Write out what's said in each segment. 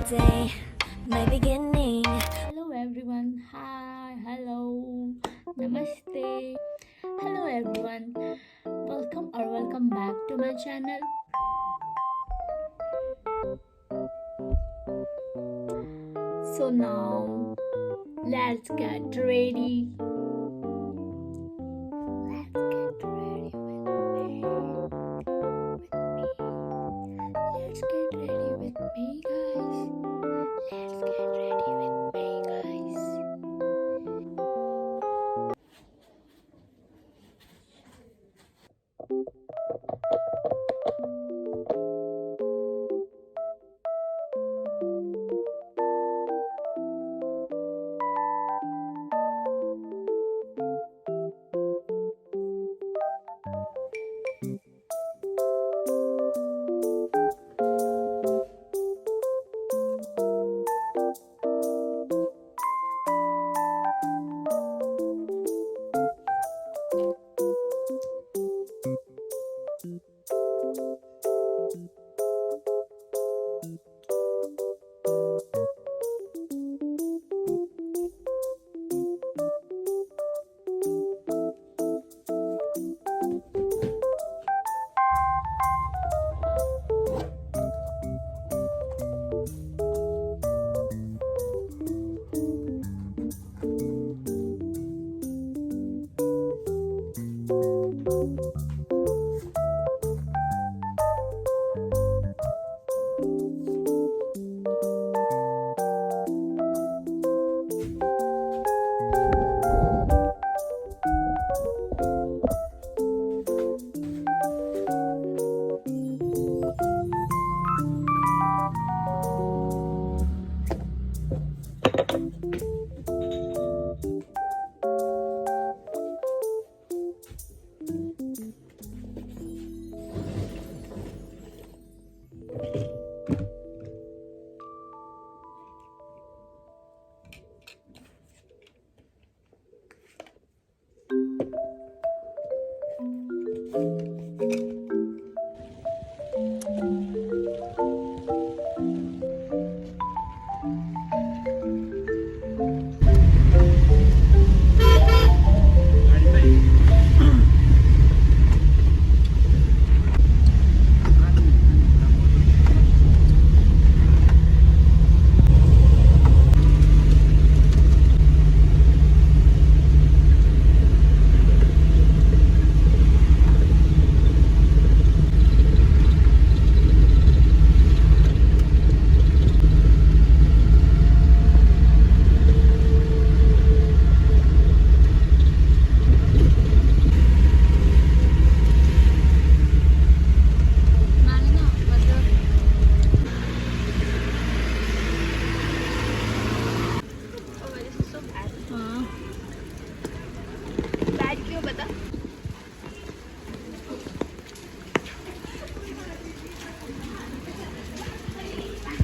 day, my beginning. Hello everyone. Hi, hello, namaste. Hello everyone. Welcome back to my channel. So now let's get ready. Let's get ready Let's get ready with me, guys. Let's get ready with me, guys.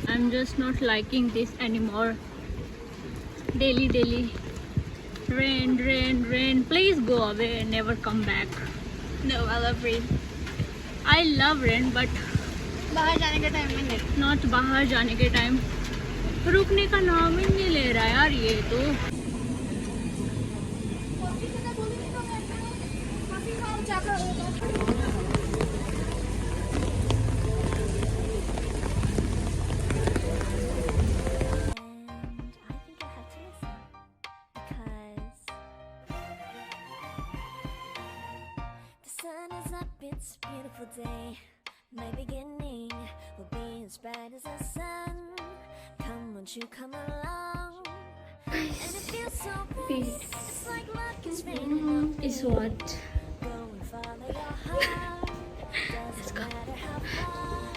I'm just not liking this anymore. Daily. Rain. Please go away and never come back. No, I love rain. I love rain, but बाहर जाने का time में नहीं. not बाहर जाने के time. रुकने का नाम ही नहीं ले रहा यार ये तो. It's a beautiful day, my beginning will be as bright as the sun. Come, won't you come along? And it feels so right. It's like luck is raining. Is what? Go and follow your heart. Doesn't matter how far.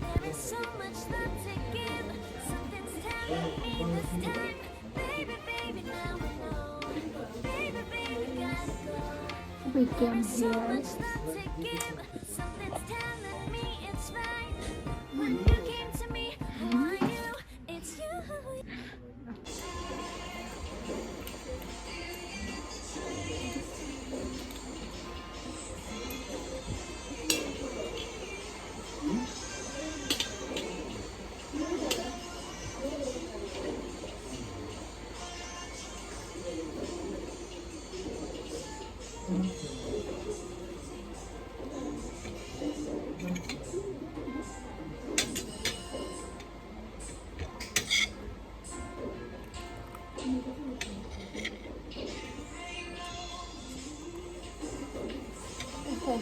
There is so much love to give. Something's telling me this time. Baby, now I know. Baby, gotta go. We came So here. much love to give. Something's telling me it's right. When you came to me, I knew it's you. Mais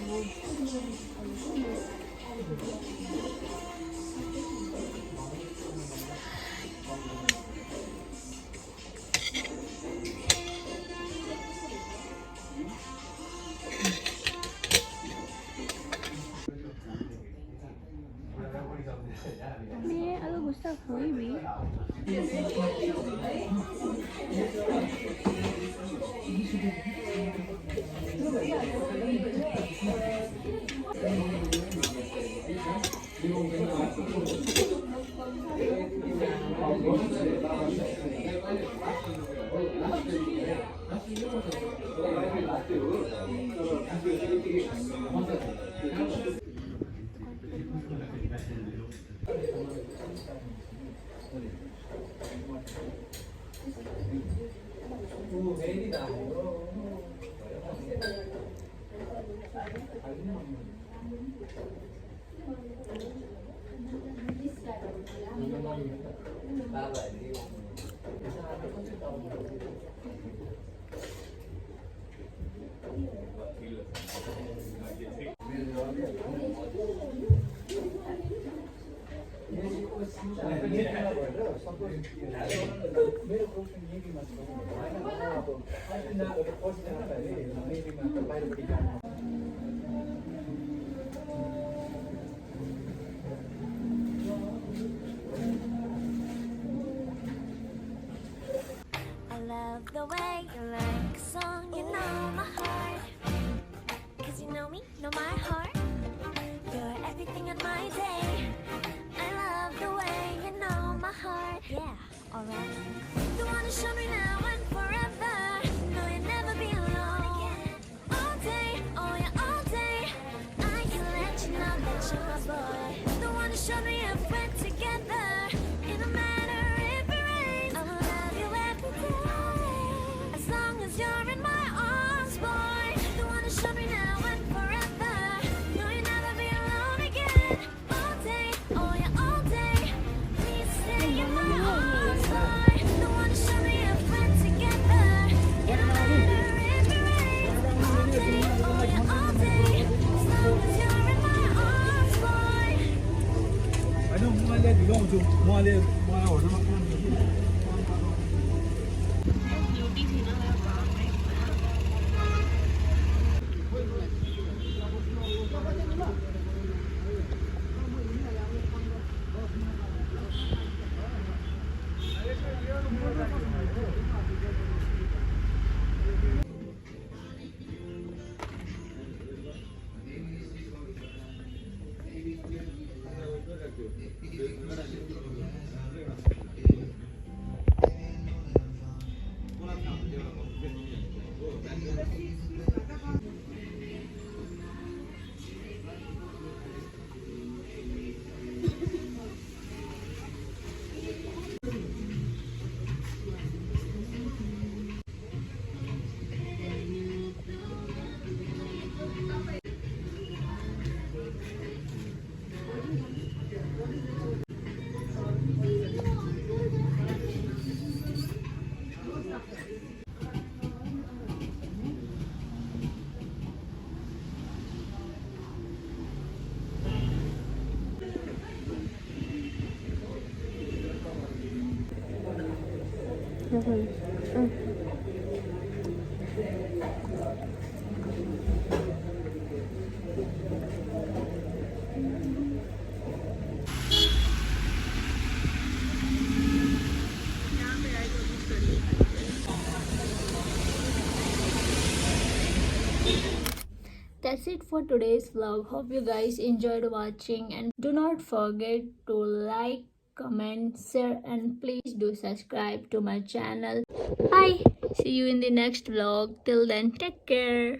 alors Gustave, oui, oui. I love the way you like a song, you know my heart. 'Cause you know me, know my heart. You're everything in my day. I love the way you know my heart. Yeah, alright. The one to show me now and forever. No, you'll never be alone again. All day, oh yeah, all day. I can let you know that you're my boy. The one to show me if we're together. It don't matter if it rains. I'll love you every day. As long as you're in my arms, boy. The one to show me now and forever. No, you'll never be alone again. All day, oh yeah, all day. Please stay in my arms, boy. The one to show me if we're together. It don't matter if it rains. All day, oh yeah, all day. As long as you're in my arms, boy.反正摸来比较就摸来我什么。 Beauty थी ना मेरा बाप रे। That's it for today's vlog. Hope you guys enjoyed watching, and do not forget to like, comment, share, and please do subscribe to my channel. Bye. See you in the next vlog. Till then, take care.